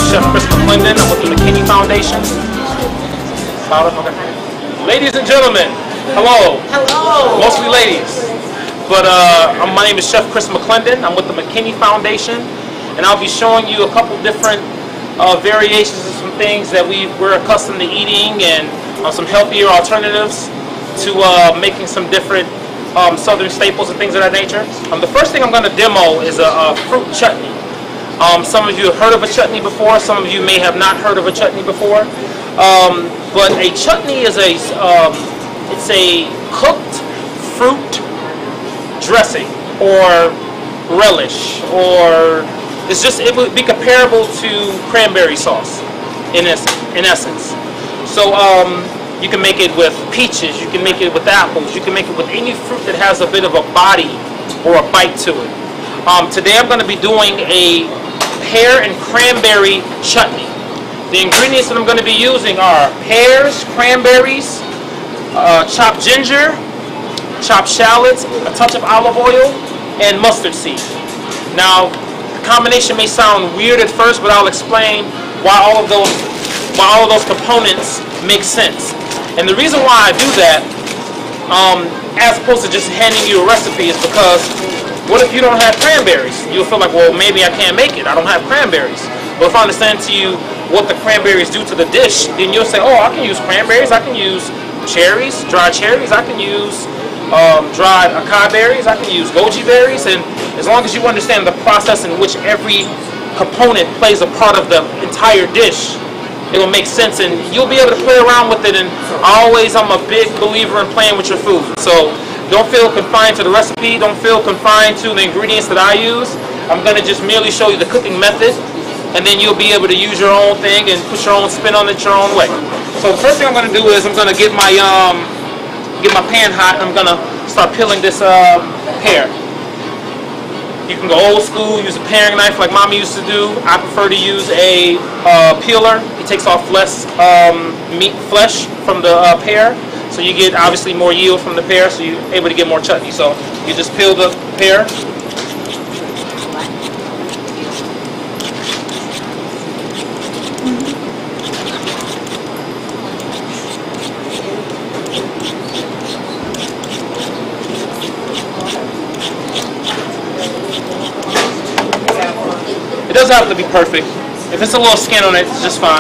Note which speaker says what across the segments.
Speaker 1: Chef Chris McKinney. I'm with the McKinney Foundation. Ladies and gentlemen, hello.
Speaker 2: Hello.
Speaker 1: Mostly ladies. But my name is Chef Chris McKinney. I'm with the McKinney Foundation, and I'll be showing you a couple different variations of some things that we're accustomed to eating, and some healthier alternatives to making some different southern staples and things of that nature. The first thing I'm going to demo is a fruit chutney. Some of you have heard of a chutney before. Some of you may have not heard of a chutney before. But a chutney is it's a cooked fruit dressing or relish, or it would be comparable to cranberry sauce in essence. So you can make it with peaches, you can make it with apples, you can make it with any fruit that has a bit of a body or a bite to it. Today I'm going to be doing a pear and cranberry chutney. The ingredients that I'm going to be using are pears, cranberries, chopped ginger, chopped shallots, a touch of olive oil, and mustard seed. Now, the combination may sound weird at first, but I'll explain why all of those components make sense. And the reason why I do that, as opposed to just handing you a recipe, is because what if you don't have cranberries? You'll feel like, well, maybe I can't make it. I don't have cranberries. But if I understand to you what the cranberries do to the dish, then you'll say, oh, I can use cranberries. I can use cherries, dried cherries. I can use dried acai berries. I can use goji berries. And as long as you understand the process in which every component plays a part of the entire dish, it will make sense, and you'll be able to play around with it. And I'm a big believer in playing with your food. So don't feel confined to the recipe. Don't feel confined to the ingredients that I use. I'm going to just merely show you the cooking method, and then you'll be able to use your own thing and put your own spin on it your own way. So the first thing I'm going to do is I'm going to get my pan hot, and I'm going to start peeling this pear. You can go old school, use a paring knife like Mommy used to do. I prefer to use a peeler. It takes off less flesh from the pear, so you get obviously more yield from the pear, so you're able to get more chutney. So you just peel the pear. It doesn't have to be perfect. If it's a little skin on it, it's just fine.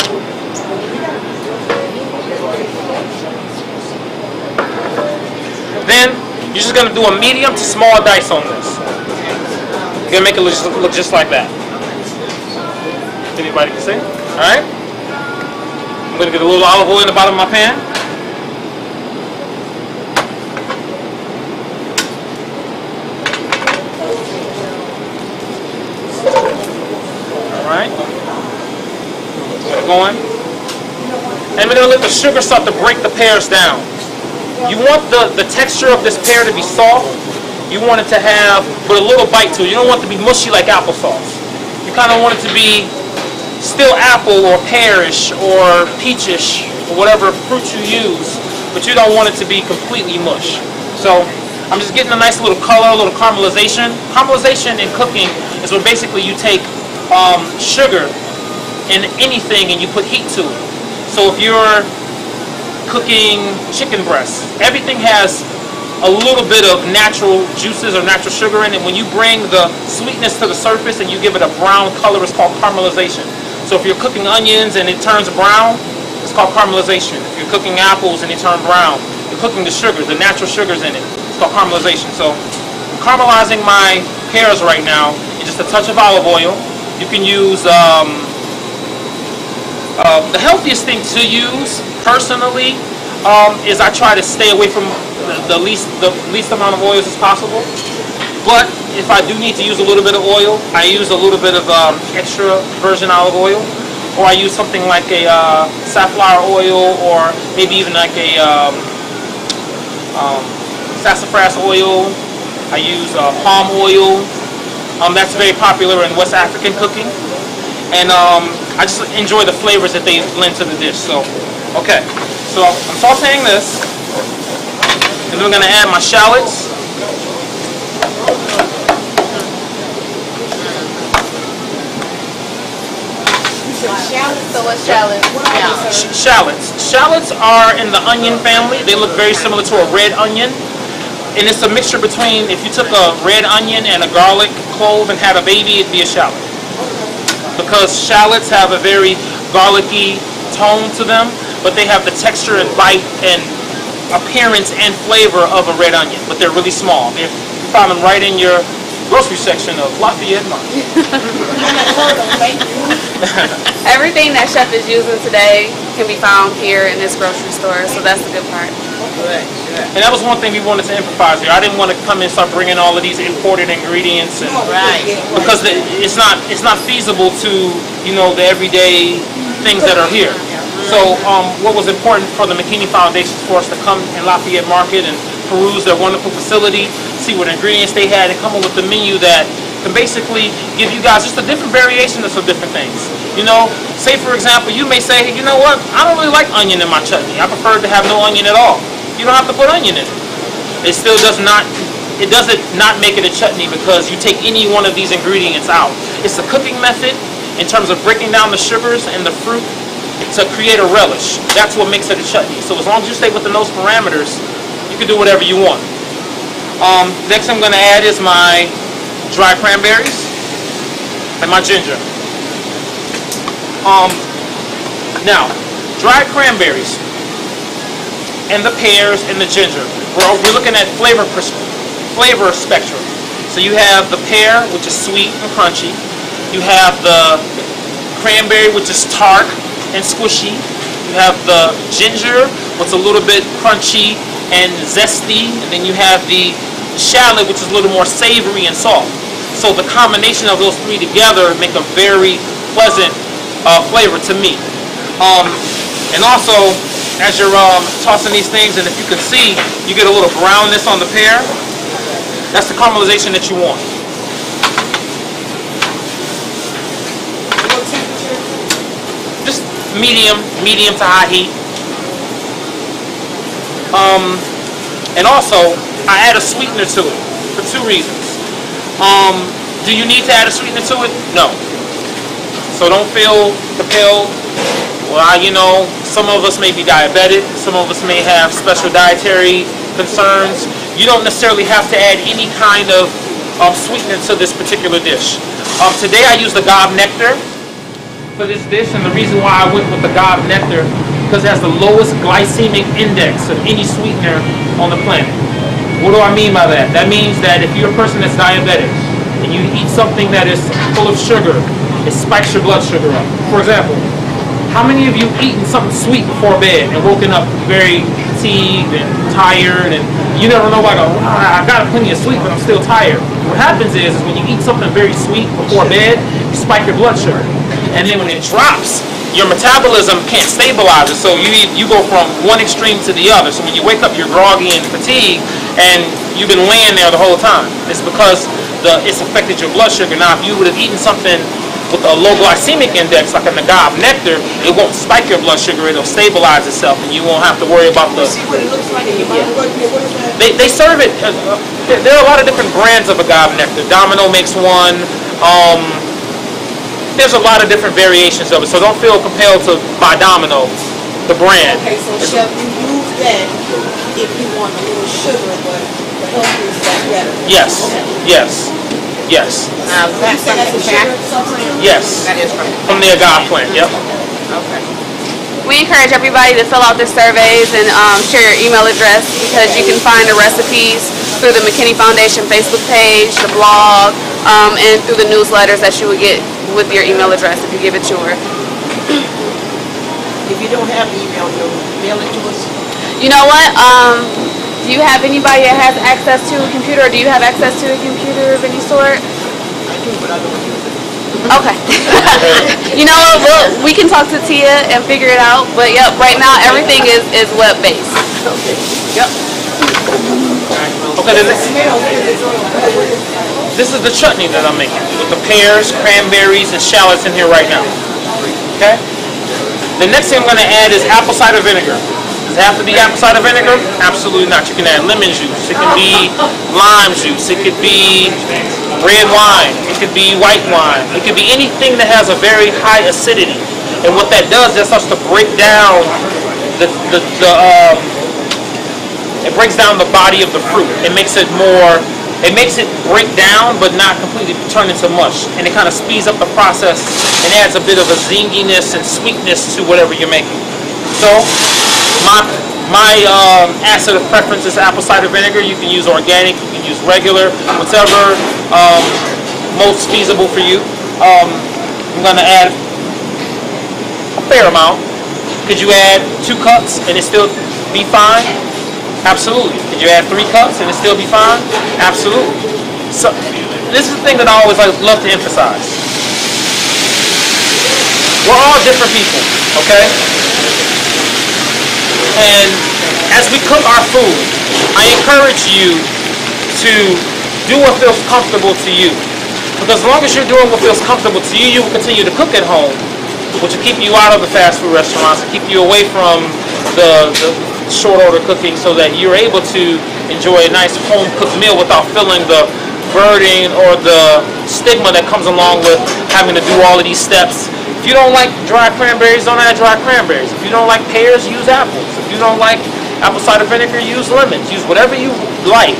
Speaker 1: Then you're just going to do a medium to small dice on this. You're going to make it look just like that. Anybody can see? Alright? I'm going to get a little olive oil in the bottom of my pan. Alright? Going. And we're going to let the sugar start to break the pears down. You want the texture of this pear to be soft. You want it to have but a little bite to it. You don't want it to be mushy like applesauce. You kind of want it to be still apple or pearish or peachish or whatever fruit you use, but you don't want it to be completely mush. So I'm just getting a nice little color, a little caramelization. Caramelization in cooking is where basically you take sugar in anything and you put heat to it. So if you're cooking chicken breasts, everything has a little bit of natural juices or natural sugar in it. When you bring the sweetness to the surface and you give it a brown color, it's called caramelization. So if you're cooking onions and it turns brown, it's called caramelization. If you're cooking apples and they turn brown, you're cooking the sugars, the natural sugars in it. It's called caramelization. So I'm caramelizing my pears right now in just a touch of olive oil. You can use the healthiest thing to use personally is I try to stay away from the least amount of oils as possible. But if I do need to use a little bit of oil, I use a little bit of extra virgin olive oil, or I use something like a safflower oil, or maybe even like a sassafras oil. I use palm oil. That's very popular in West African cooking, and I just enjoy the flavors that they blend to the dish. So, okay, so I'm sauteing this, and then we're going to add my shallots.
Speaker 2: So what's shallots?
Speaker 1: Shallots are in the onion family. They look very similar to a red onion. And it's a mixture between, if you took a red onion and a garlic clove and had a baby, it'd be a shallot. Because shallots have a very garlicky tone to them, but they have the texture and bite and appearance and flavor of a red onion, but they're really small. You find them right in your grocery section of Lafayette Market.
Speaker 2: Everything that Chef is using today can be found here in this grocery store, so that's the good part.
Speaker 1: And that was one thing we wanted to emphasize here. I didn't want to come in and start bringing all of these imported ingredients, and because it's not feasible to, you know, the everyday things that are here. So what was important for the McKinney Foundation is for us to come in Lafayette Market and peruse their wonderful facility, see what ingredients they had, and come up with a menu that can basically give you guys just a different variation of some different things. You know, say for example, you may say, hey, you know what, I don't really like onion in my chutney. I prefer to have no onion at all. You don't have to put onion in it. It still doesn't not make it a chutney because you take any one of these ingredients out. It's the cooking method in terms of breaking down the sugars and the fruit to create a relish. That's what makes it a chutney. So as long as you stay within those parameters, you can do whatever you want. Next I'm going to add is my dry cranberries and my ginger. Now, dry cranberries and the pears and the ginger. We're looking at flavor spectrum. So you have the pear, which is sweet and crunchy. You have the cranberry, which is tart and squishy. You have the ginger, which is a little bit crunchy and zesty. And then you have the shallot, which is a little more savory and soft. So the combination of those three together make a very pleasant flavor to me. And also, as you're tossing these things, and if you can see, you get a little brownness on the pear. That's the caramelization that you want. Just medium to high heat. And also, I add a sweetener to it for two reasons. Do you need to add a sweetener to it? No. So don't feel compelled. Well, you know, some of us may be diabetic, some of us may have special dietary concerns. You don't necessarily have to add any kind of sweetener to this particular dish. Today I used agave nectar for this dish, and the reason why I went with agave nectar because it has the lowest glycemic index of any sweetener on the planet. What do I mean by that? That means that if you're a person that's diabetic and you eat something that is full of sugar, it spikes your blood sugar up. For example, how many of you eaten something sweet before bed and woken up very fatigued and tired, and you never know, like, I got plenty of sleep but I'm still tired? What happens is when you eat something very sweet before bed, you spike your blood sugar. And then when it drops, your metabolism can't stabilize it, so you go from one extreme to the other. So when you wake up, you're groggy and fatigued, and you've been laying there the whole time. It's because it's affected your blood sugar. Now, if you would have eaten something with a low glycemic index, like an agave nectar, it won't spike your blood sugar. It'll stabilize itself, and you won't have to worry about the.
Speaker 3: See what it looks like.
Speaker 1: They serve it. There are a lot of different brands of agave nectar. Domino makes one. There's a lot of different variations of it, so don't feel compelled to buy Domino, the brand.
Speaker 3: Okay, so Chef, you use that if you want a little sugar, but the health is better.
Speaker 1: Yes.
Speaker 3: Okay.
Speaker 1: Yes. Yes.
Speaker 3: That's from the plant?
Speaker 1: Yes.
Speaker 2: That is
Speaker 1: from the agave plant. Yep.
Speaker 2: Okay. We encourage everybody to fill out the surveys and share your email address, because you can find the recipes through the McKinney Foundation Facebook page, the blog, and through the newsletters that you would get with your email address if you give it to her.
Speaker 3: If you don't have email, you'll mail it to us.
Speaker 2: You know what? Do you have anybody that has access to a computer, or do you have access to a computer of any sort?
Speaker 3: I do, but I don't use it.
Speaker 2: Okay. You know what? We can talk to Tia and figure it out. But yep, right now everything is web-based.
Speaker 3: Okay.
Speaker 2: Yep.
Speaker 1: Okay, this is the chutney that I'm making with the pears, cranberries, and shallots in here right now. Okay? The next thing I'm going to add is apple cider vinegar. Does it have to be apple cider vinegar? Absolutely not. You can add lemon juice. It can be lime juice. It could be red wine. It could be white wine. It could be anything that has a very high acidity. And what that does, that starts to break down it breaks down the body of the fruit. It makes it break down, but not completely turn into mush. And it kind of speeds up the process and adds a bit of a zinginess and sweetness to whatever you're making. So, my acid of preference is apple cider vinegar. You can use organic, you can use regular, whatever most feasible for you. I'm going to add a fair amount. Could you add 2 cups and it still be fine? Absolutely. Could you add 3 cups and it still be fine? Absolutely. So this is the thing that I always love to emphasize. We're all different people, okay? And as we cook our food, I encourage you to do what feels comfortable to you. Because as long as you're doing what feels comfortable to you, you will continue to cook at home, which will keep you out of the fast food restaurants, and keep you away from the short order cooking, so that you're able to enjoy a nice home cooked meal without feeling the burden or the stigma that comes along with having to do all of these steps. If you don't like dry cranberries, don't add dry cranberries. If you don't like pears, use apples. If you don't like apple cider vinegar, use lemons. Use whatever you like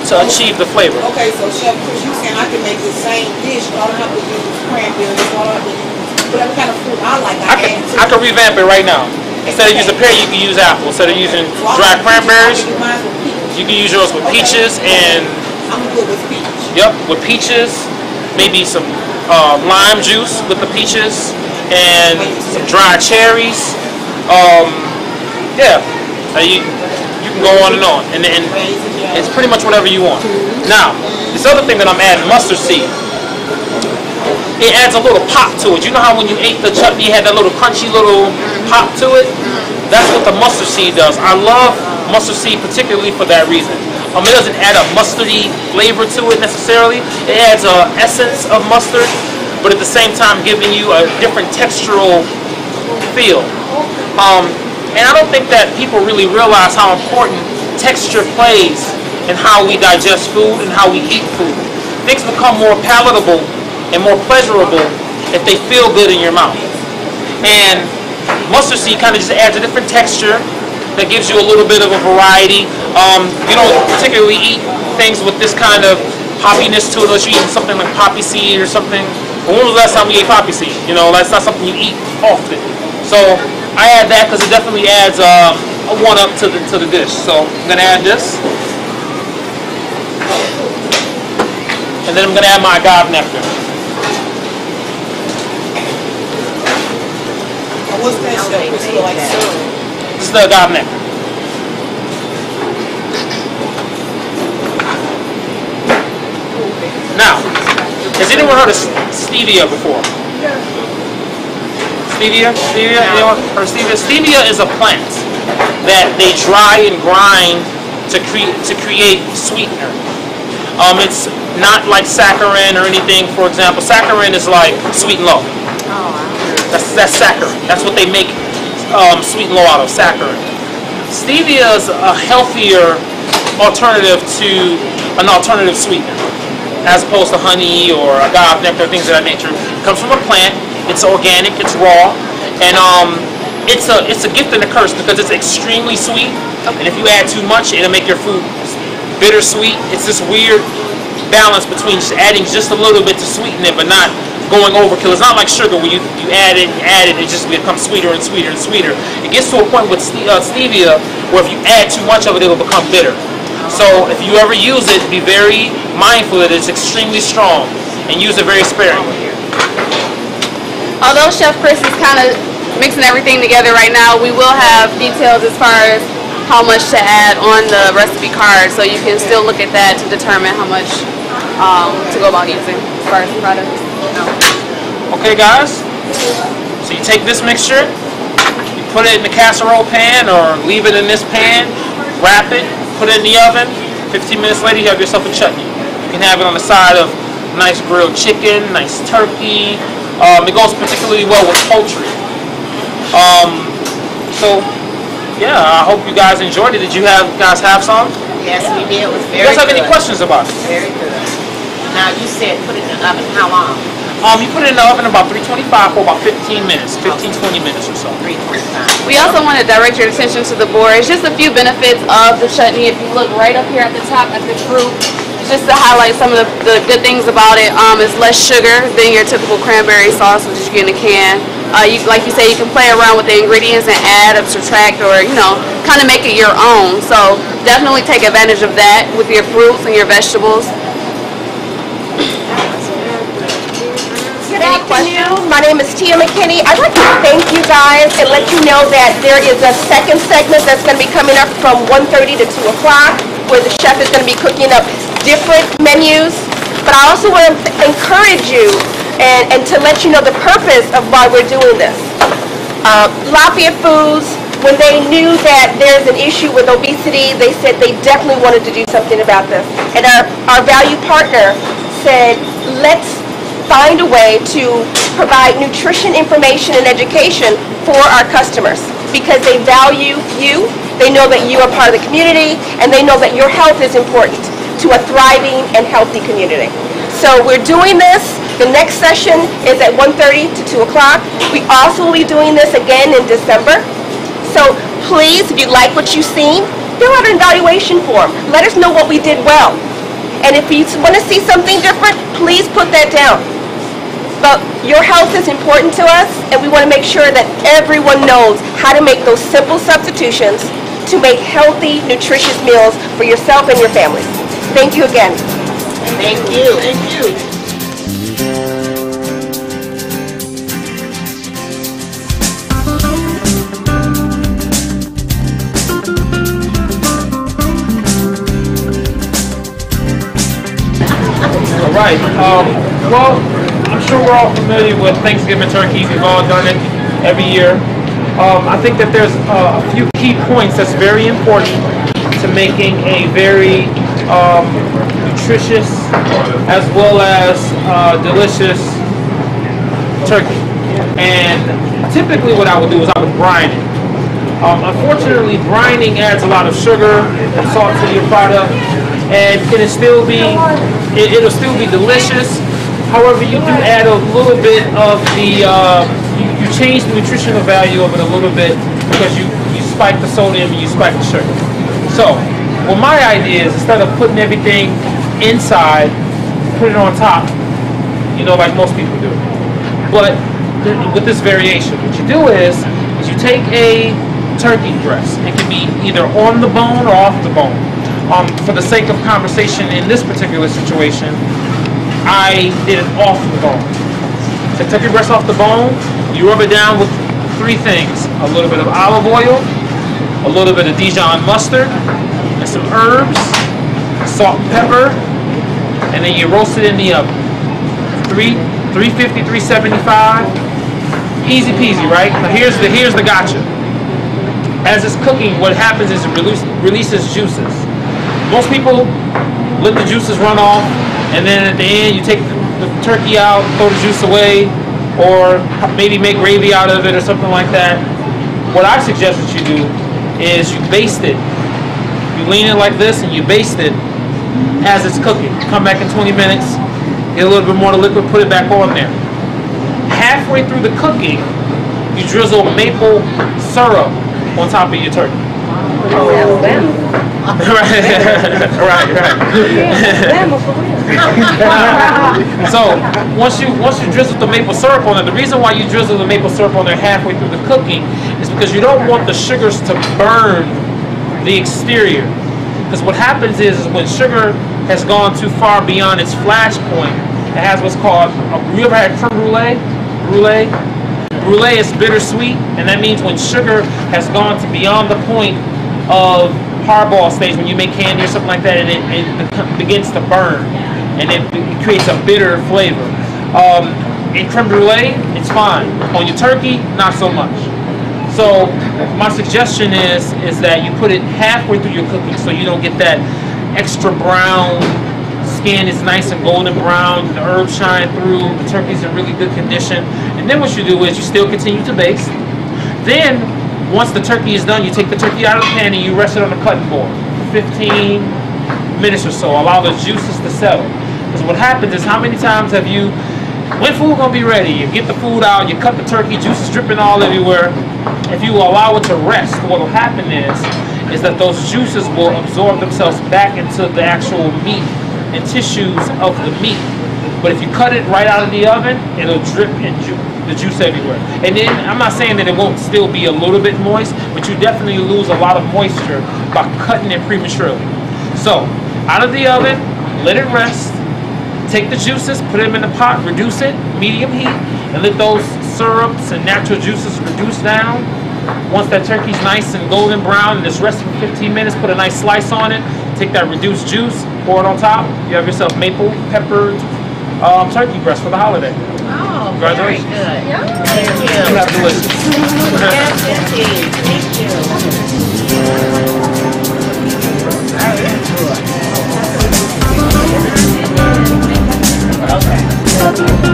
Speaker 1: to achieve the flavor.
Speaker 3: Okay, so Chef Chris, you saying I can make the same dish, but I don't have to use cranberries, I don't have to use whatever kind of fruit I like. I
Speaker 1: can revamp it right now. Instead of using pear, you can use apple. Instead of using dry cranberries, you can use yours with peaches and...
Speaker 3: I'm good with peaches.
Speaker 1: Yep, with peaches, maybe some lime juice with the peaches, and some dried cherries. Yeah, you can go on and on. And it's pretty much whatever you want. Now, this other thing that I'm adding, mustard seed. It adds a little pop to it. You know how when you ate the chutney, you had that little crunchy little pop to it? That's what the mustard seed does. I love mustard seed particularly for that reason. It doesn't add a mustardy flavor to it necessarily. It adds an essence of mustard, but at the same time giving you a different textural feel. And I don't think that people really realize how important texture plays in how we digest food and how we eat food. Things become more palatable and more pleasurable if they feel good in your mouth. And mustard seed kind of just adds a different texture that gives you a little bit of a variety. You don't particularly eat things with this kind of poppiness to it unless you're eating something like poppy seed or something. But when was the last time you ate poppy seed? You know, that's not something you eat often. So I add that because it definitely adds a one-up to the dish. So I'm going to add this. And then I'm going to add my agave nectar.
Speaker 3: What's that stuff? What's it like syrup?
Speaker 1: This is the agave nectar. Now, has anyone heard of stevia before? Stevia? Stevia? Anyone heard of stevia? Stevia is a plant that they dry and grind to create sweetener. It's not like saccharin or anything. For example, saccharin is like sweet and low. That's saccharin. That's what they make sweet and low out of, saccharin. Stevia is a healthier alternative to an alternative sweetener, as opposed to honey or agave nectar, things of that nature. It comes from a plant. It's organic. It's raw, and it's a gift and a curse because it's extremely sweet. And if you add too much, it'll make your food bittersweet. It's this weird balance between just adding just a little bit to sweeten it, but not going overkill. It's not like sugar where you add it, it just becomes sweeter and sweeter and sweeter. It gets to a point with stevia where if you add too much of it, it will become bitter. So if you ever use it, be very mindful that it's extremely strong and use it very sparingly.
Speaker 2: Although Chef Chris is kind of mixing everything together right now, we will have details as far as how much to add on the recipe card, so you can still look at that to determine how much to go about using as far as the products.
Speaker 1: Okay guys, so you take this mixture, you put it in the casserole pan or leave it in this pan, wrap it, put it in the oven. 15 minutes later you have yourself a chutney. You can have it on the side of nice grilled chicken, nice turkey. It goes particularly well with poultry. So yeah, I hope you guys enjoyed it. Did you guys have some?
Speaker 4: Yes, we did. It was very good.
Speaker 1: You guys have any questions about it?
Speaker 4: Very good. Now you said put it in the oven. How long?
Speaker 1: You put it in the oven about 325 for about 15 minutes, 15-20 minutes or so.
Speaker 4: 325.
Speaker 2: We also want to direct your attention to the board. It's just a few benefits of the chutney. If you look right up here at the top at the group, just to highlight some of the good things about it, it's less sugar than your typical cranberry sauce, which you get in a can. Like you say, you can play around with the ingredients and add or subtract, or kind of make it your own. So definitely take advantage of that with your fruits and your vegetables.
Speaker 5: Good afternoon. My name is Tia McKinney. I'd like to thank you guys and let you know that there is a second segment that's going to be coming up from 1:30 to 2 o'clock, where the chef is going to be cooking up different menus. But I also want to encourage you and to let you know the purpose of why we're doing this. Lafayette Foods, when they knew that there's an issue with obesity, they said they definitely wanted to do something about this. And our value partner said, let's find a way to provide nutrition information and education for our customers, because they value you, they know that you are part of the community, and they know that your health is important to a thriving and healthy community. So we're doing this. The next session is at 1:30 to 2 o'clock. We also will be doing this again in December. So please, if you like what you've seen, fill out an evaluation form. Let us know what we did well. And if you want to see something different, please put that down. But your health is important to us, and we want to make sure that everyone knows how to make those simple substitutions to make healthy, nutritious meals for yourself and your family. Thank you again.
Speaker 4: Thank you. Thank you.
Speaker 1: All right. Well, I'm sure we're all familiar with Thanksgiving turkey. We've all done it every year. I think that there's a few key points that's very important to making a very nutritious as well as delicious turkey. And typically what I would do is I would brine it. Unfortunately, brining adds a lot of sugar and salt to your product, and it'll still be delicious. However, you do add a little bit of the, you change the nutritional value of it a little bit because you spike the sodium and you spike the sugar. So, well, my idea is instead of putting everything inside, put it on top, like most people do. But with this variation, what you do is you take a turkey breast. It can be either on the bone or off the bone. For the sake of conversation in this particular situation, I did it off the bone. So take your breast off the bone, you rub it down with three things: a little bit of olive oil, a little bit of Dijon mustard, and some herbs, salt and pepper, and then you roast it in the oven. 350, 375. Easy peasy, right? Now here's the gotcha. As it's cooking, what happens is it releases juices. Most people let the juices run off, and then at the end you take the turkey out, throw the juice away, or maybe make gravy out of it or something like that. What I suggest that you do is you baste it. You lean it like this and you baste it as it's cooking. Come back in 20 minutes, get a little bit more of the liquid, put it back on there. Halfway through the cooking, you drizzle maple syrup on top of your turkey. Right. So once you drizzle the maple syrup on it, the reason why you drizzle the maple syrup on there halfway through the cooking is because you don't want the sugars to burn the exterior. Because what happens is when sugar has gone too far beyond its flash point, it has what's called you ever had creme brulee? Brulee is bittersweet, and that means when sugar has gone to beyond the point of hardball stage, when you make candy or something like that, and it begins to burn, and it creates a bitter flavor. In creme brulee, it's fine. On your turkey, not so much. So my suggestion is that you put it halfway through your cooking so you don't get that extra brown skin. Is nice and golden brown, the herbs shine through, the turkey's in really good condition. And then what you do is you still continue to baste. Then once the turkey is done, you take the turkey out of the pan and you rest it on the cutting board for 15 minutes or so. Allow the juices to settle. The Because what happens is, how many times have you, when food gonna be ready, you get the food out, you cut the turkey, juice is dripping all everywhere. If you allow it to rest, what will happen is that those juices will absorb themselves back into the actual meat and tissues of the meat. But if you cut it right out of the oven, it'll drip and the juice everywhere. And then, I'm not saying that it won't still be a little bit moist, but you definitely lose a lot of moisture by cutting it prematurely. So, out of the oven, let it rest. Take the juices, put them in the pot, reduce it, medium heat, and let those syrups and natural juices reduce down. Once that turkey's nice and golden brown and it's resting for 15 minutes, put a nice slice on it, take that reduced juice, pour it on top. You have yourself maple peppered turkey breast for the holiday.
Speaker 4: Oh, very
Speaker 1: Congratulations.
Speaker 4: good.
Speaker 5: Yeah.
Speaker 4: Thank you.
Speaker 1: You have delicious.
Speaker 4: Yes, indeed. Thank you. That is good. Okay. That's very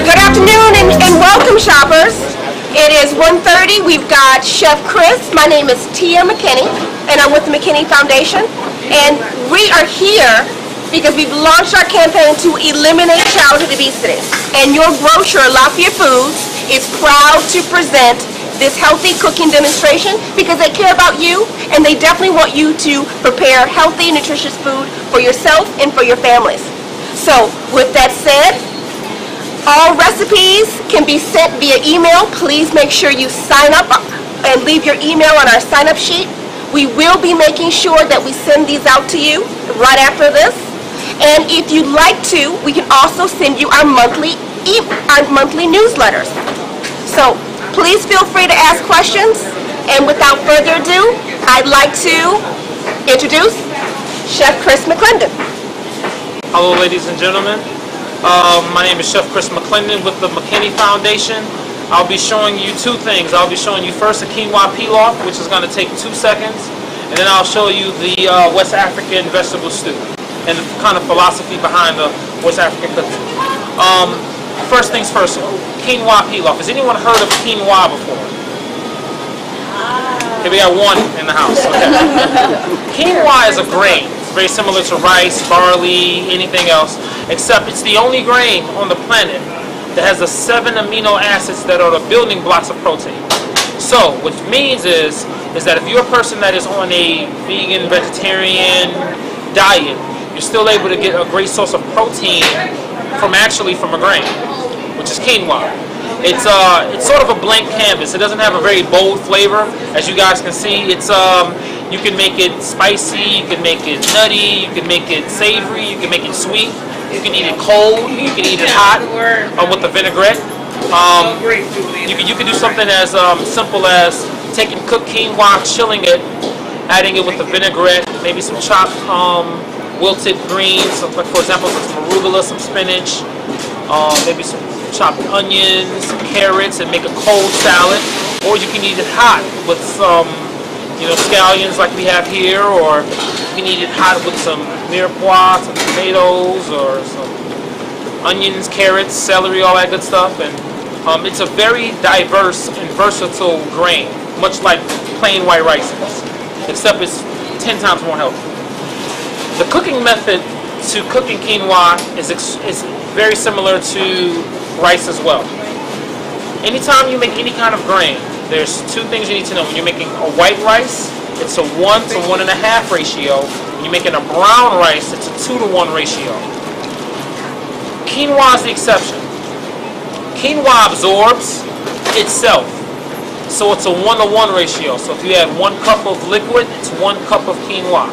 Speaker 5: Good afternoon and welcome, shoppers. It is 1:30. We've got Chef Chris. My name is Tia McKinney, and I'm with the McKinney Foundation. And we are here because we've launched our campaign to eliminate childhood obesity. And your grocer, Lafayette Foods, is proud to present this healthy cooking demonstration because they care about you and they definitely want you to prepare healthy, nutritious food for yourself and for your families. So, with that said, all recipes can be sent via email. Please make sure you sign up and leave your email on our sign-up sheet. We will be making sure that we send these out to you right after this. And if you'd like to, we can also send you our monthly newsletters. So please feel free to ask questions. And without further ado, I'd like to introduce Chef Chris McClendon.
Speaker 1: Hello, ladies and gentlemen. My name is Chef Chris McClendon with the McKinney Foundation. I'll be showing you two things. I'll be showing you first a quinoa pilaf, which is going to take 2 seconds, and then I'll show you the West African vegetable stew and the kind of philosophy behind the West African cooking. First things first, quinoa pilaf. Has anyone heard of quinoa before? Okay, we got one in the house. Okay. Quinoa is a grain. It's very similar to rice, barley, anything else, except it's the only grain on the planet that has the 7 amino acids that are the building blocks of protein. So, what it means is that if you're a person that is on a vegan, vegetarian diet, you're still able to get a great source of protein from a grain, which is quinoa. It's sort of a blank canvas. It doesn't have a very bold flavor, as you guys can see. It's you can make it spicy, you can make it nutty, you can make it savory, you can make it sweet. You can eat it cold, you can eat it hot with the vinaigrette. You can do something as simple as taking cooked quinoa, chilling it, adding it with the vinaigrette, maybe some chopped wilted greens, like for example some arugula, some spinach, maybe some chopped onions, some carrots, and make a cold salad. Or you can eat it hot with some scallions like we have here, or you can eat it hot with some mirepoix, some tomatoes, or some onions, carrots, celery, all that good stuff. And it's a very diverse and versatile grain, much like plain white rice is, except it's 10 times more healthy. The cooking method to cooking quinoa is very similar to rice as well. Anytime you make any kind of grain, there's 2 things you need to know. When you're making a white rice, it's a 1 to 1.5 ratio. When you're making a brown rice, it's a 2 to 1 ratio. Quinoa is the exception. Quinoa absorbs itself, so it's a 1 to 1 ratio. So if you add 1 cup of liquid, it's 1 cup of quinoa,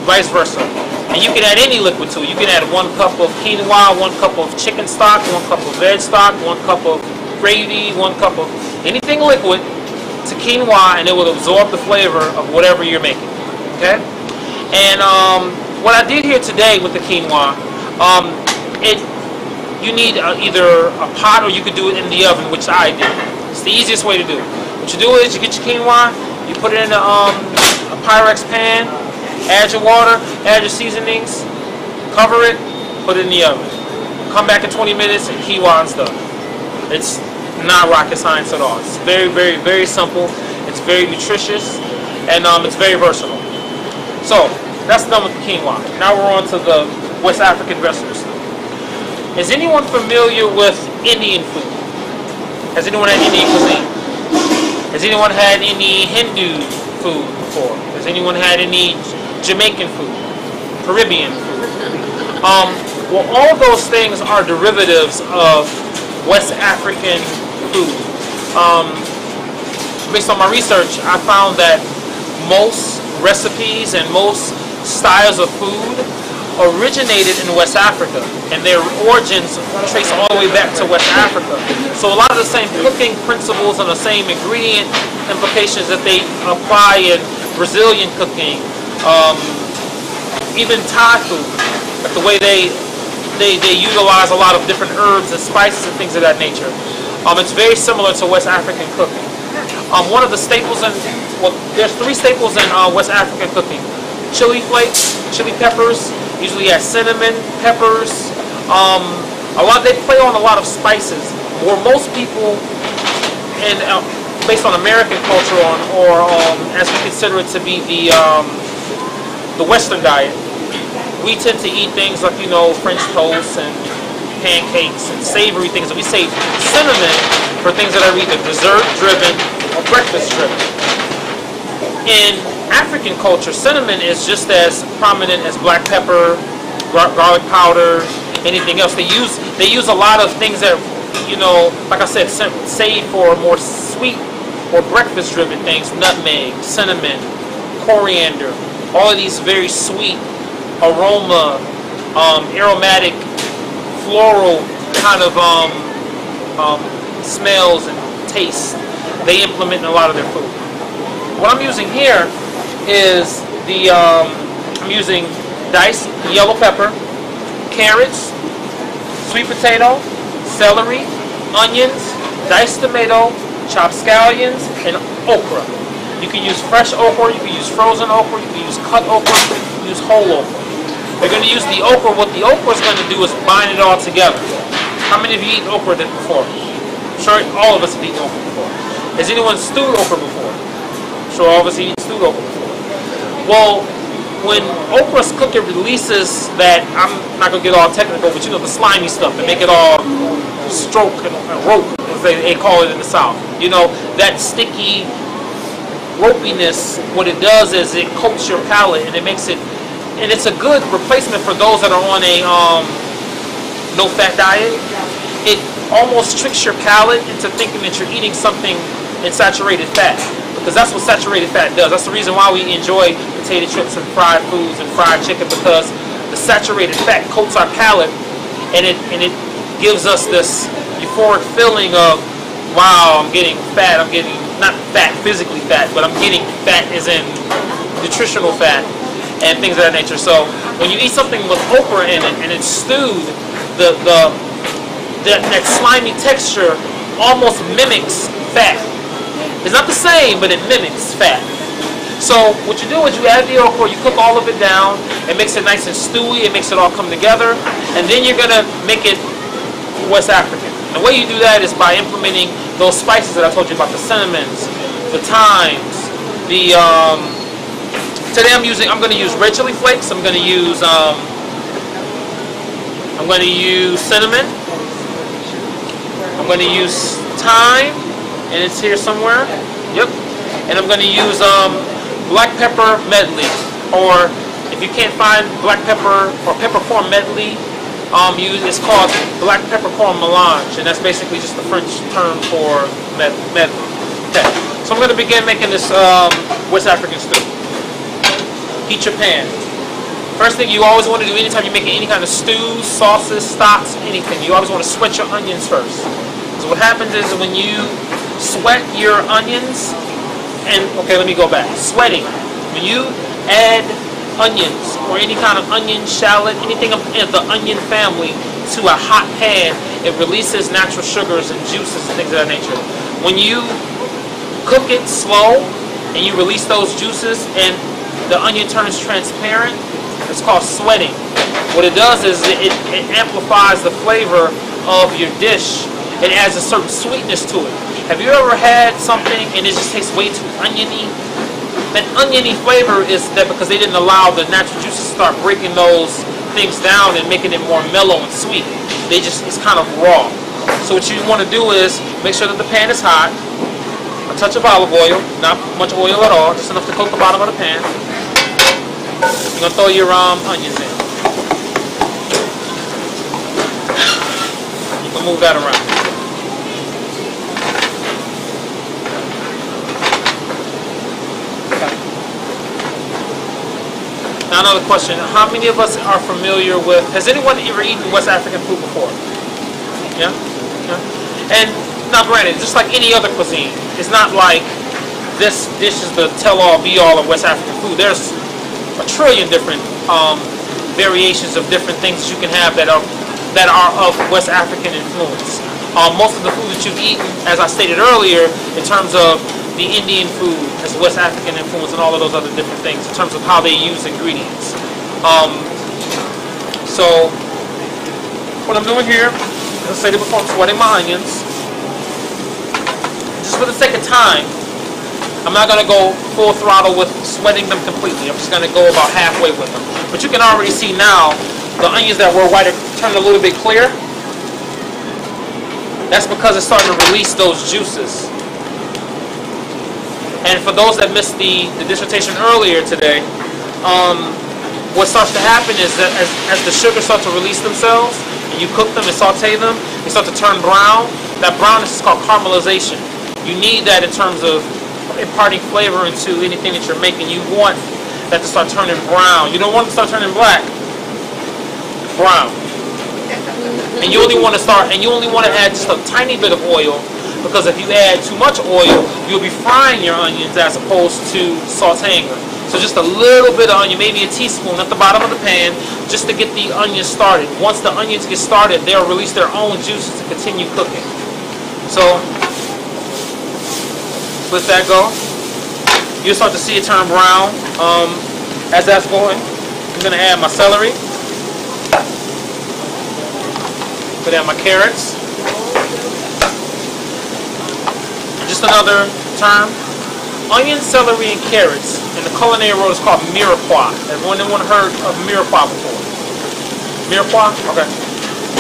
Speaker 1: vice versa. And you can add any liquid to it. You can add 1 cup of quinoa, 1 cup of chicken stock, 1 cup of veg stock, 1 cup of gravy, 1 cup of anything liquid to quinoa, and it will absorb the flavor of whatever you're making. Okay? And what I did here today with the quinoa, you need either a pot or you could do it in the oven, which I did. It's the easiest way to do it. What you do is you get your quinoa, you put it in the a Pyrex pan, add your water, add your seasonings, cover it, put it in the oven. Come back in 20 minutes and quinoa's done. It's not rocket science at all. It's very, very, very simple. It's very nutritious, and it's very versatile. So that's done with the quinoa. Now we're on to the West African vegetable stew. Is anyone familiar with Indian food? Has anyone had Indian cuisine? Has anyone had any Hindu food before? Has anyone had any Jamaican food? Caribbean food? Well, all those things are derivatives of West African food. Based on my research, I found that most recipes and most styles of food originated in West Africa, and their origins trace all the way back to West Africa. So a lot of the same cooking principles and the same ingredient implications that they apply in Brazilian cooking, even Thai food, like the way they utilize a lot of different herbs and spices and things of that nature. It's very similar to West African cooking. One of the staples in, well, there's 3 staples in West African cooking. Chili flakes, chili peppers, usually has cinnamon, peppers. They play on a lot of spices. Where most people, and based on American culture, or as we consider it to be the Western diet, we tend to eat things like, French toast and pancakes and savory things. And we save cinnamon for things that are either dessert-driven or breakfast-driven. In African culture, cinnamon is just as prominent as black pepper, garlic powder, anything else. They use a lot of things that, like I said, save for more sweet or breakfast-driven things. Nutmeg, cinnamon, coriander, all of these very sweet, aroma, aromatic, floral kind of smells and tastes they implement in a lot of their food. What I'm using here is I'm using diced yellow pepper, carrots, sweet potato, celery, onions, diced tomato, chopped scallions, and okra. You can use fresh okra, you can use frozen okra, you can use cut okra, you can use whole okra. They're going to use the okra. What the okra is going to do is bind it all together. How many of you eaten okra before? I'm sure all of us have eaten okra before. Has anyone stewed okra before? I'm sure all of us have eaten stewed okra before. Well, when okra's cooked, it releases that, I'm not going to get all technical, but the slimy stuff and make it all stroke and rope, as they call it in the South. That sticky ropiness, what it does is it coats your palate, and it makes it, and it's a good replacement for those that are on a no-fat diet. It almost tricks your palate into thinking that you're eating something in saturated fat, because that's what saturated fat does. That's the reason why we enjoy potato chips and fried foods and fried chicken, because the saturated fat coats our palate, and it gives us this euphoric feeling of, wow, I'm getting fat. I'm getting, not fat, physically fat, but I'm getting fat as in nutritional fat and things of that nature. So when you eat something with okra in it and it's stewed, that slimy texture almost mimics fat. It's not the same, but it mimics fat. So what you do is you add the okra, you cook all of it down, it makes it nice and stewy, it makes it all come together, and then you're going to make it West African. And the way you do that is by implementing those spices that I told you about, the cinnamons, the thymes, today I'm going to use red chili flakes. I'm going to use cinnamon. I'm going to use thyme, and it's here somewhere. Yep. And I'm going to use black pepper medley, or if you can't find black pepper or peppercorn medley, it's called black peppercorn melange, and that's basically just the French term for medley. Okay. So I'm going to begin making this West African stew. Heat your pan. First thing you always want to do anytime you're making any kind of stews, sauces, stocks, anything, you always want to sweat your onions first. So what happens is when you sweat your onions, and okay, let me go back. Sweating. When you add onions or any kind of onion, shallot, anything of the onion family to a hot pan, it releases natural sugars and juices and things of that nature. When you cook it slow, and you release those juices and the onion turns transparent, it's called sweating. What it does is it amplifies the flavor of your dish. It adds a certain sweetness to it. Have you ever had something and it just tastes way too oniony? That oniony flavor is that because they didn't allow the natural juices to start breaking those things down and making it more mellow and sweet. It's kind of raw. So what you want to do is make sure that the pan is hot. A touch of olive oil, not much oil at all, just enough to coat the bottom of the pan. You're gonna throw your onions in. You can move that around. Now another question, how many of us are familiar with, has anyone ever eaten West African food before? Yeah? Yeah? And now granted, just like any other cuisine, it's not like this dish is the tell-all be-all of West African food. There's a trillion different variations of different things that you can have that are of West African influence. Most of the food that you've eaten, as I stated earlier, in terms of the Indian food has West African influence and all of those other different things in terms of how they use ingredients. So what I'm doing here, as I stated before, I'm sweating my onions. Just for the sake of time, I'm not going to go full throttle with sweating them completely. I'm just going to go about halfway with them. But you can already see now the onions that were white are turned a little bit clear. That's because it's starting to release those juices. And for those that missed the dissertation earlier today, what starts to happen is that as the sugars start to release themselves, and you cook them and saute them, they start to turn brown. That brownness is called caramelization. You need that in terms of imparting flavor into anything that you're making. You want that to start turning brown. You don't want it to start turning black. Brown. And you only want to add just a tiny bit of oil. Because if you add too much oil, you'll be frying your onions as opposed to sauteing them. So just a little bit of onion, maybe a teaspoon at the bottom of the pan, just to get the onions started. Once the onions get started, they'll release their own juices to continue cooking. So, let that go. You'll start to see it turn brown. As that's going, I'm going to add my celery. Put in my carrots. Just another term, onion, celery, and carrots in the culinary world is called mirepoix. Anyone heard of mirepoix before? Mirepoix? Okay.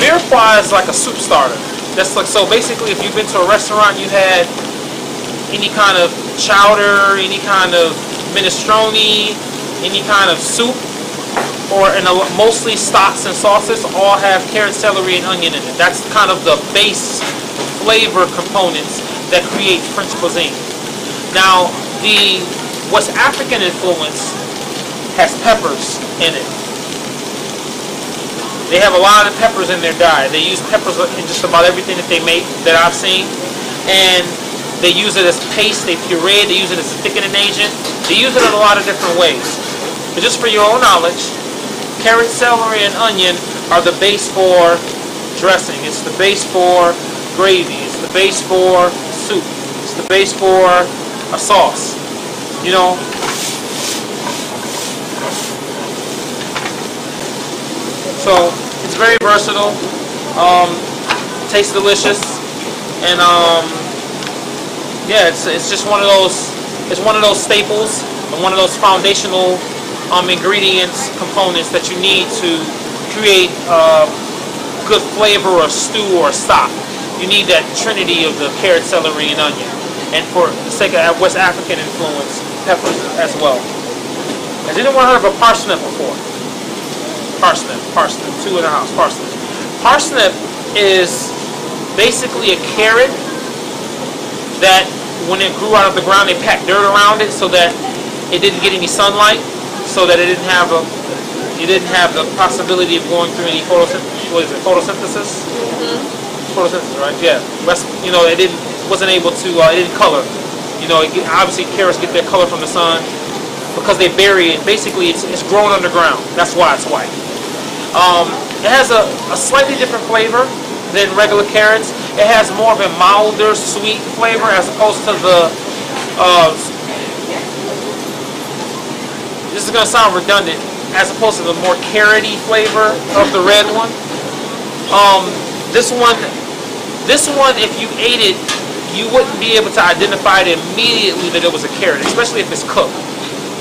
Speaker 1: Mirepoix is like a soup starter. That's like, so basically if you've been to a restaurant, you had any kind of chowder, any kind of minestrone, any kind of soup, or mostly stocks and sauces all have carrot, celery, and onion in it. That's kind of the base flavor components that create French cuisine. Now, the West African influence has peppers in it. They have a lot of peppers in their diet. They use peppers in just about everything that they make that I've seen. And they use it as paste, they puree it, they use it as a thickening agent. They use it in a lot of different ways. But just for your own knowledge, carrot, celery, and onion are the base for dressing. It's the base for gravy. It's the base for soup. It's the base for a sauce. You know, so it's very versatile. Tastes delicious, and yeah, it's just one of those. It's one of those staples and one of those foundational ingredients, components that you need to create good flavor or stew or stock. You need that trinity of the carrot, celery, and onion. And for the sake of West African influence, peppers as well. Has anyone heard of a parsnip before? Parsnip, two in the house, parsnip. Parsnip is basically a carrot that when it grew out of the ground, they packed dirt around it so that it didn't get any sunlight, so that it didn't have the possibility of going through any photosynthesis? Mm-hmm. Photosynthesis, right? Yeah. You know, it wasn't able to. It didn't color. You know, obviously carrots get their color from the sun because they bury it. Basically, it's grown underground. That's why it's white. It has a slightly different flavor than regular carrots. It has more of a milder, sweet flavor as opposed to the this is going to sound redundant, as opposed to the more carroty flavor of the red one. This one, if you ate it, you wouldn't be able to identify it immediately that it was a carrot, especially if it's cooked.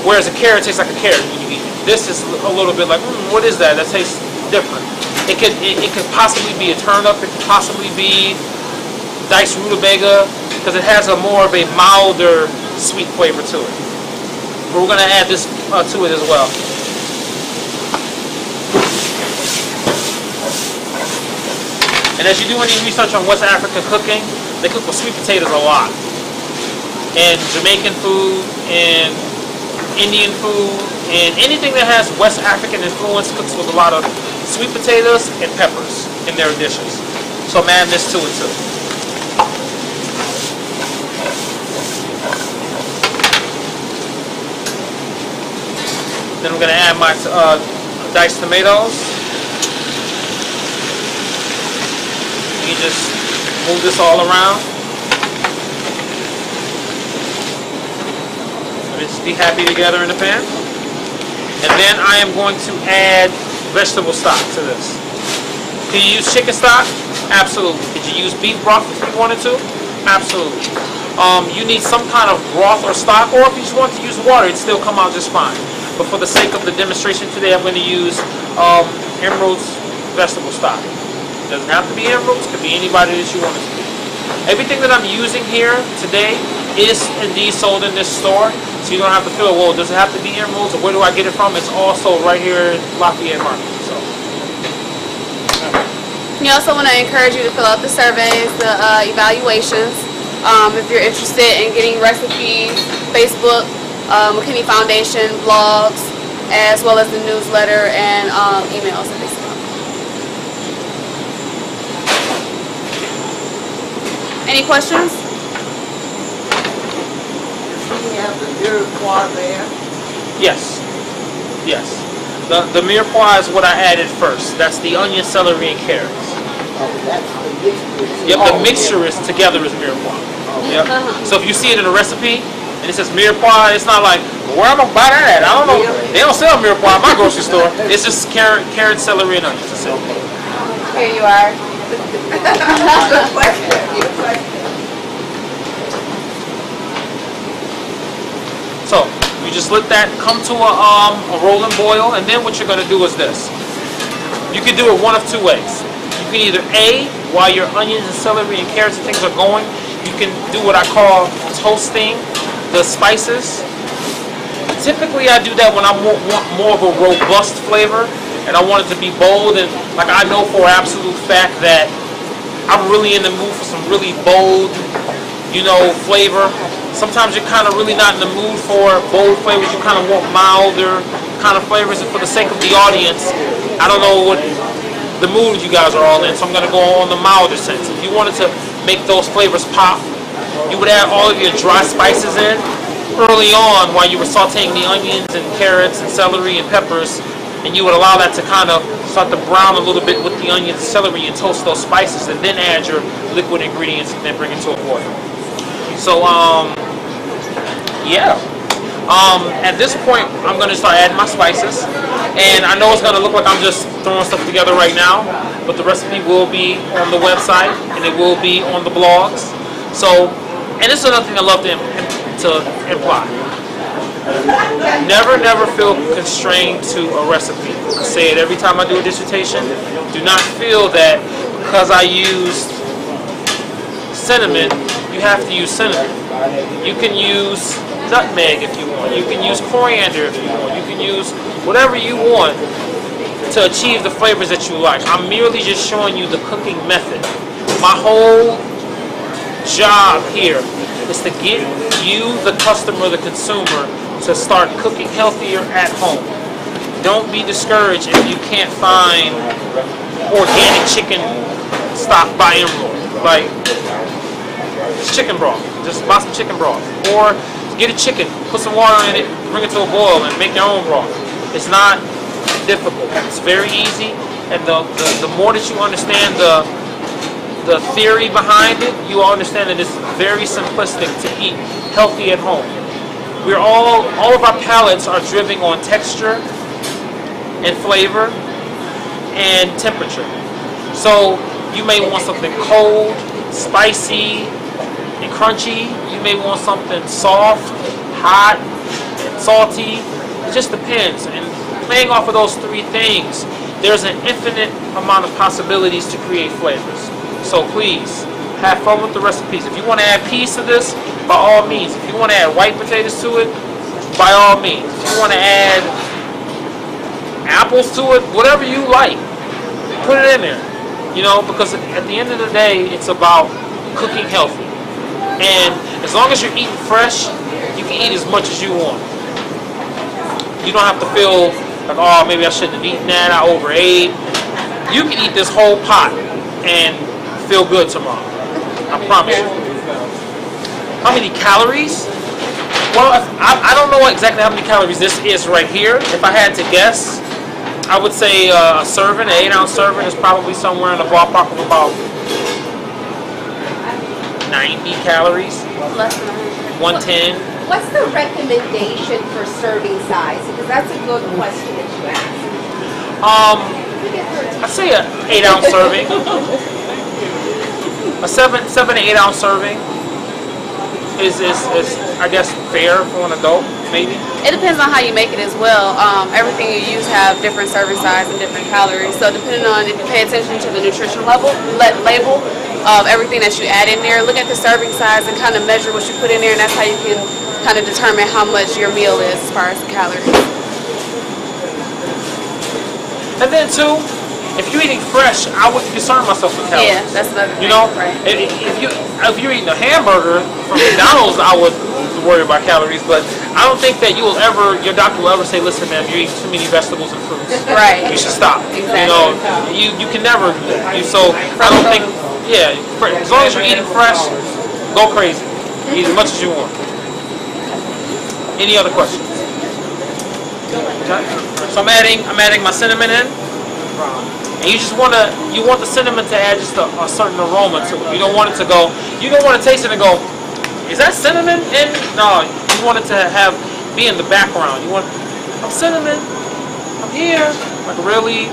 Speaker 1: Whereas a carrot tastes like a carrot when you eat it. This is a little bit like, what is that? That tastes different. It could possibly be a turnip. It could possibly be diced rutabaga, because it has a more of a milder sweet flavor to it. But we're going to add this to it as well. And as you do any research on West African cooking, they cook with sweet potatoes a lot. And Jamaican food, and Indian food, and anything that has West African influence cooks with a lot of sweet potatoes and peppers in their dishes. So I'm adding this to it too. Then I'm going to add my diced tomatoes. You just move this all around. Let it just be happy together in the pan. And then I am going to add vegetable stock to this. Can you use chicken stock? Absolutely. Did you use beef broth if you wanted to? Absolutely. You need some kind of broth or stock, or if you just want to use water, it'd still come out just fine. But for the sake of the demonstration today, I'm going to use Emerald's vegetable stock. It doesn't have to be Emerald's, it could be anybody that you want it to be. Everything that I'm using here today is indeed sold in this store, so you don't have to feel, well, does it have to be Emerald's, or where do I get it from? It's all sold right here in Lafayette Market. So.
Speaker 2: We also want to encourage you to fill out the surveys, the evaluations. If you're interested in getting recipes, Facebook, McKinney Foundation, blogs, as well as the newsletter and emails that they send. Any questions?
Speaker 3: You have the mirepoix there.
Speaker 1: Yes. Yes. The mirepoix is what I added first. That's the onion, celery, and carrots.
Speaker 3: Oh, that's the mixture.
Speaker 1: Yep, the mixture is together is mirepoix. Yep. So if you see it in a recipe and it says mirepoix, it's not like, where am I buy that at? I don't know. They don't sell mirepoix at my grocery store. It's just carrot, celery, and onions. That's it.
Speaker 2: Here you are.
Speaker 3: Good question. Good question.
Speaker 1: So you just let that come to a rolling boil, and then what you're going to do is this. You can do it one of two ways. You can either A, while your onions and celery and carrots and things are going, you can do what I call toasting the spices. Typically I do that when I want more of a robust flavor, and I want it to be bold, and like I know for an absolute fact that I'm really in the mood for some really bold, flavor. Sometimes you're kind of really not in the mood for bold flavors. You kind of want milder kind of flavors, and for the sake of the audience, I don't know what the mood you guys are all in, so I'm going to go on the milder sense. If you wanted to make those flavors pop, you would add all of your dry spices in early on while you were sauteing the onions and carrots and celery and peppers, and you would allow that to kind of start to brown a little bit with the onions and celery and toast those spices, and then add your liquid ingredients and then bring it to a boil. So, yeah. At this point, I'm going to start adding my spices, and I know it's going to look like I'm just throwing stuff together right now, but the recipe will be on the website, and it will be on the blogs. So, and this is another thing I love to imply. Never feel constrained to a recipe. I say it every time I do a dissertation. Do not feel that because I used cinnamon, you have to use cinnamon. You can use nutmeg if you want. You can use coriander if you want. You can use whatever you want to achieve the flavors that you like. I'm merely just showing you the cooking method. My whole job here is to get you, the customer, the consumer, to start cooking healthier at home. Don't be discouraged if you can't find organic chicken stock by Emerald. Like, it's chicken broth. Just buy some chicken broth. Or get a chicken, put some water in it, bring it to a boil, and make your own broth. It's not difficult. It's very easy, and the more that you understand the theory behind it, you will understand that it's very simplistic to eat healthy at home. all of our palates are driven on texture and flavor and temperature. So you may want something cold, spicy, and crunchy. You may want something soft, hot, and salty. It just depends. And playing off of those three things, there's an infinite amount of possibilities to create flavors. So please, have fun with the recipes. If you want to add peas to this, by all means. If you want to add white potatoes to it, by all means. If you want to add apples to it, whatever you like, put it in there. You know, because at the end of the day, it's about cooking healthy. And as long as you're eating fresh, you can eat as much as you want. You don't have to feel like, oh, maybe I shouldn't have eaten that, I overate. You can eat this whole pot and feel good tomorrow. I promise you. How many calories? Well, I don't know exactly how many calories this is right here. If I had to guess, I would say a serving, an 8-ounce serving, is probably somewhere in the ballpark of about 90 calories.
Speaker 2: Less than
Speaker 1: 110.
Speaker 5: What's the recommendation for serving size? Because that's a good question that you asked.
Speaker 1: I'd say an 8-ounce serving. A 7 to 8 ounce serving is I guess fair for an adult, maybe.
Speaker 2: It depends on how you make it as well. Everything you use have different serving size and different calories. So depending on if you pay attention to the nutrition label of everything that you add in there, look at the serving size and kind of measure what you put in there, and that's how you can kind of determine how much your meal is as far as the calories.
Speaker 1: And then too, if you're eating fresh, I wouldn't concern myself with calories.
Speaker 2: Yeah, that's another thing.
Speaker 1: You know,
Speaker 2: right.
Speaker 1: if you're eating a hamburger from McDonald's, I would worry about calories. But I don't think that your doctor will ever say, listen, man, you're eating too many vegetables and fruits.
Speaker 2: Right.
Speaker 1: You should stop.
Speaker 2: Exactly.
Speaker 1: You know, you can never do that. So I don't think, yeah, as long as you're eating fresh, go crazy. Eat as much as you want. Any other questions? Okay. So I'm adding my cinnamon in. And you just want the cinnamon to add just a certain aroma to it. You don't want it to go, you don't want to taste it and go, is that cinnamon in? No, you want it to be in the background. You want, I'm cinnamon, I'm here, like really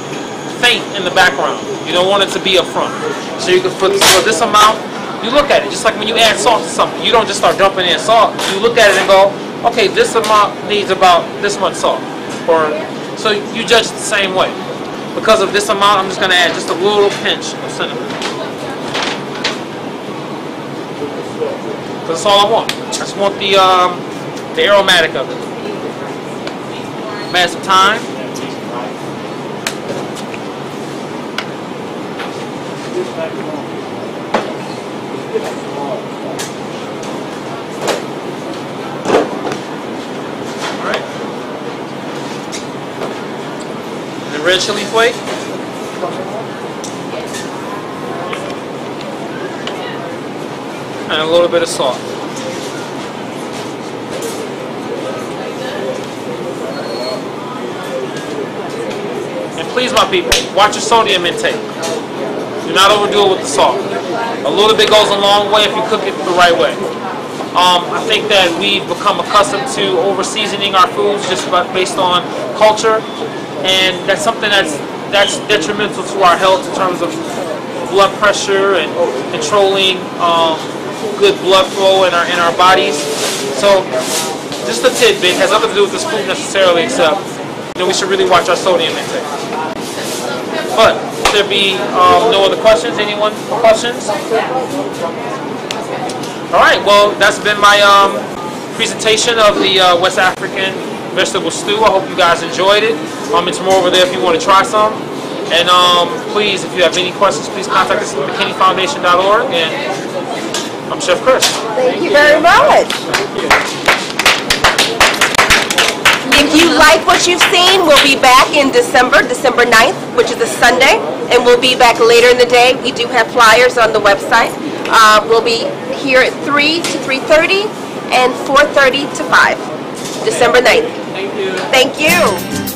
Speaker 1: faint in the background. You don't want it to be up front. So you can put this amount, you look at it, just like when you add salt to something. You don't just start dumping in salt. You look at it and go, okay, this amount needs about this much salt. So you judge it the same way. Because of this amount, I'm just going to add just a little pinch of cinnamon. That's all I want. I just want the aromatic of it. Add some thyme. Alright. The red chili flake. And a little bit of salt. And please, my people, watch your sodium intake. Do not overdo it with the salt. A little bit goes a long way if you cook it the right way. I think that we've become accustomed to over-seasoning our foods just based on culture, and that's something that's detrimental to our health in terms of blood pressure and controlling good blood flow in our bodies. So just a tidbit, has nothing to do with this food necessarily, except we should really watch our sodium intake. But there be no other questions? Anyone questions? All right, well, that's been my presentation of the West African vegetable stew. I hope you guys enjoyed it. It's more over there if you want to try some. And please, if you have any questions, please contact us at McKinneyFoundation.org. And I'm Chef Chris.
Speaker 5: Thank you very much. If you like what you've seen, we'll be back in December 9th, which is a Sunday, and we'll be back later in the day. We do have flyers on the website. We'll be here at 3 to 3:30 and 4:30 to 5, December 9th.
Speaker 1: Thank you.
Speaker 5: Thank you.